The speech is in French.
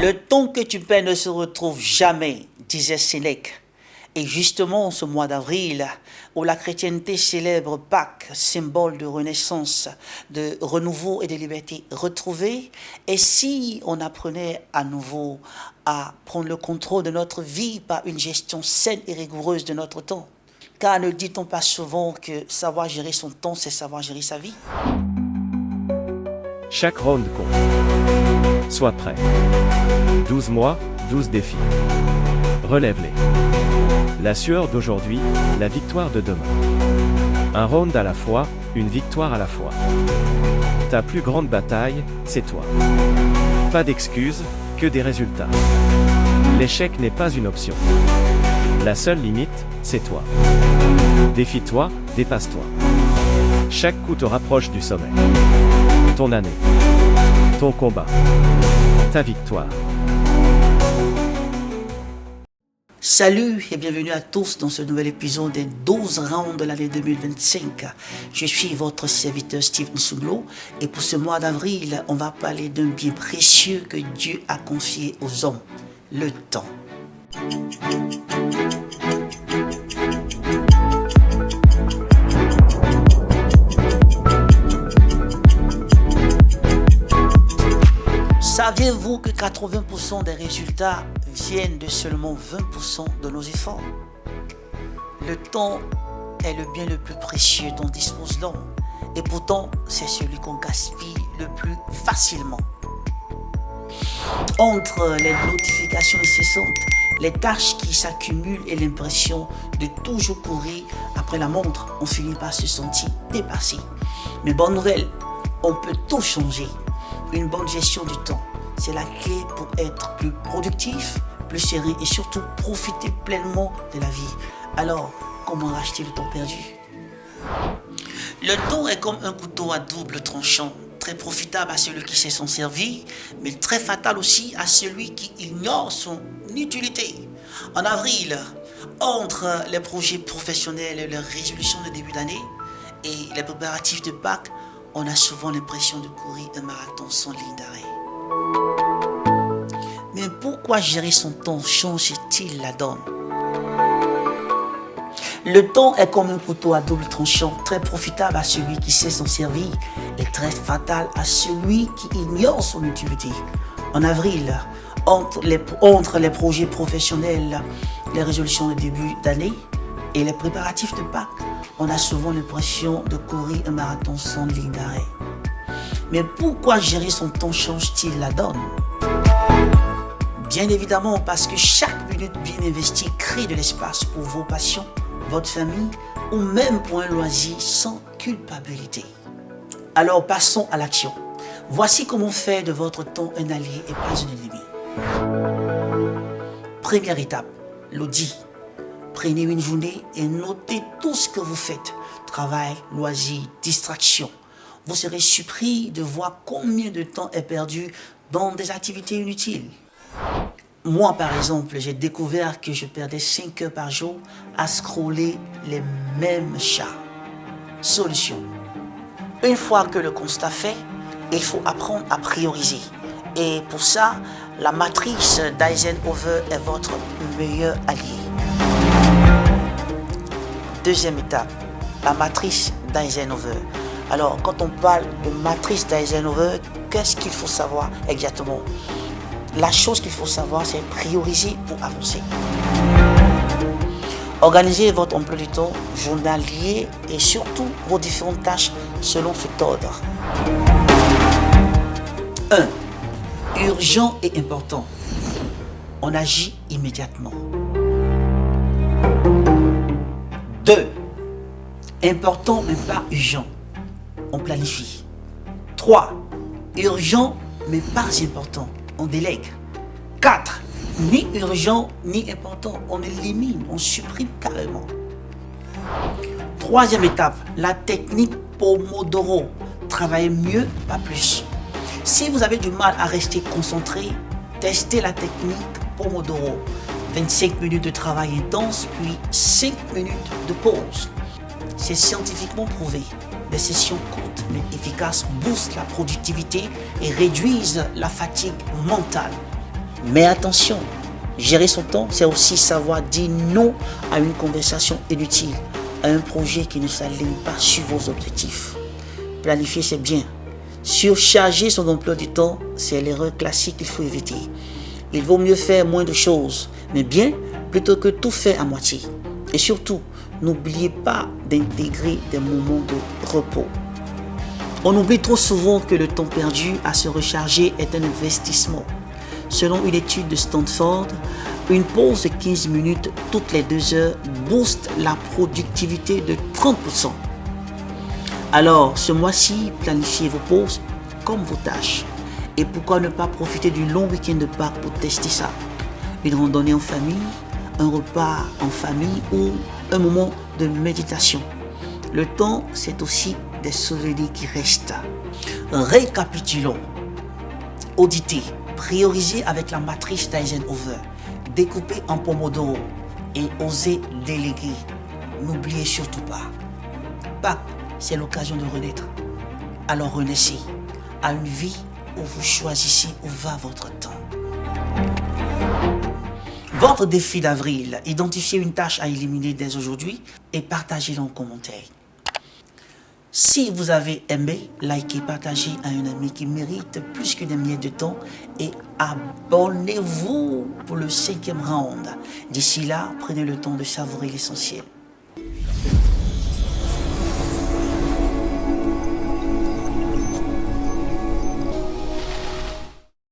Le temps que tu perds ne se retrouve jamais, disait Sénèque. Et justement, ce mois d'avril, où la chrétienté célèbre Pâques, symbole de renaissance, de renouveau et de liberté retrouvée, et si on apprenait à nouveau à prendre le contrôle de notre vie par une gestion saine et rigoureuse de notre temps? Car ne dit-on pas souvent que savoir gérer son temps, c'est savoir gérer sa vie? Chaque round compte. Sois prêt. 12 mois, 12 défis. Relève-les. La sueur d'aujourd'hui, la victoire de demain. Un round à la fois, une victoire à la fois. Ta plus grande bataille, c'est toi. Pas d'excuses, que des résultats. L'échec n'est pas une option. La seule limite, c'est toi. Défie-toi, dépasse-toi. Chaque coup te rapproche du sommet. Ton année. Ton combat. Ta victoire. Salut et bienvenue à tous dans ce nouvel épisode des 12 rounds de l'année 2025. Je suis votre serviteur Steve Nsuglo et pour ce mois d'avril, on va parler d'un bien précieux que Dieu a confié aux hommes, le temps. Saviez-vous que 80% des résultats viennent de seulement 20% de nos efforts? Le temps est le bien le plus précieux dont dispose l'homme. Et pourtant, c'est celui qu'on gaspille le plus facilement. Entre les notifications incessantes, les tâches qui s'accumulent et l'impression de toujours courir après la montre, on finit par se sentir dépassé. Mais bonne nouvelle, on peut tout changer. Une bonne gestion du temps, c'est la clé pour être plus productif, plus serein et surtout profiter pleinement de la vie. Alors, comment racheter le temps perdu? Le temps est comme un couteau à double tranchant, très profitable à celui qui sait s'en servir, mais très fatal aussi à celui qui ignore son utilité. En avril, entre les projets professionnels et les résolutions de début d'année et les préparatifs de Pâques, on a souvent l'impression de courir un marathon sans ligne d'arrêt. Mais pourquoi gérer son temps change-t-il la donne? Le temps est comme un couteau à double tranchant, très profitable à celui qui sait s'en servir et très fatal à celui qui ignore son utilité. En avril, entre les projets professionnels, les résolutions de début d'année et les préparatifs de Pâques, on a souvent l'impression de courir un marathon sans ligne d'arrêt. Mais pourquoi gérer son temps change-t-il la donne? Bien évidemment parce que chaque minute bien investie crée de l'espace pour vos passions, votre famille ou même pour un loisir sans culpabilité. Alors passons à l'action. Voici comment faire de votre temps un allié et pas un ennemi. Première étape, l'audit. Prenez une journée et notez tout ce que vous faites. Travail, loisirs, distractions. Vous serez surpris de voir combien de temps est perdu dans des activités inutiles. Moi, par exemple, j'ai découvert que je perdais 5 heures par jour à scroller les mêmes chats. Solution. Une fois que le constat fait, il faut apprendre à prioriser. Et pour ça, la matrice d'Eisenhower est votre meilleur allié. Deuxième étape, la matrice d'Eisenhower. Alors, quand on parle de matrice d'Eisenhower, qu'est-ce qu'il faut savoir exactement? La chose qu'il faut savoir, c'est prioriser pour avancer. Organisez votre emploi du temps journalier et surtout vos différentes tâches selon cet ordre. 1. Urgent et important. On agit immédiatement. 2. Important mais pas urgent. On planifie. 3. Urgent mais pas important. On délègue. 4. Ni urgent ni important. On élimine, on supprime carrément. Troisième étape, la technique Pomodoro. Travaillez mieux, pas plus. Si vous avez du mal à rester concentré, testez la technique Pomodoro. 25 minutes de travail intense, puis 5 minutes de pause. C'est scientifiquement prouvé. Des sessions courtes mais efficaces boostent la productivité et réduisent la fatigue mentale. Mais attention, gérer son temps, c'est aussi savoir dire non à une conversation inutile, à un projet qui ne s'aligne pas sur vos objectifs. Planifier, c'est bien. Surcharger son emploi du temps, c'est l'erreur classique qu'il faut éviter. Il vaut mieux faire moins de choses, mais bien, plutôt que tout faire à moitié. Et surtout, n'oubliez pas d'intégrer des moments de repos. On oublie trop souvent que le temps perdu à se recharger est un investissement. Selon une étude de Stanford, une pause de 15 minutes toutes les 2 heures booste la productivité de 30%. Alors, ce mois-ci, planifiez vos pauses comme vos tâches. Et pourquoi ne pas profiter du long week-end de Pâques pour tester ça? Une randonnée en famille, un repas en famille ou un moment de méditation. Le temps, c'est aussi des souvenirs qui restent. Récapitulons. Auditez, priorisez avec la matrice d'Eisenhower, découpez en pomodoro et osez déléguer. N'oubliez surtout pas. Pâques, c'est l'occasion de renaître. Alors renaissez à une vie où vous choisissez où va votre temps. Votre défi d'avril, identifiez une tâche à éliminer dès aujourd'hui et partagez-la en commentaire. Si vous avez aimé, likez, partagez à un ami qui mérite plus qu'une minute de temps et abonnez-vous pour le 5e round. D'ici là, prenez le temps de savourer l'essentiel.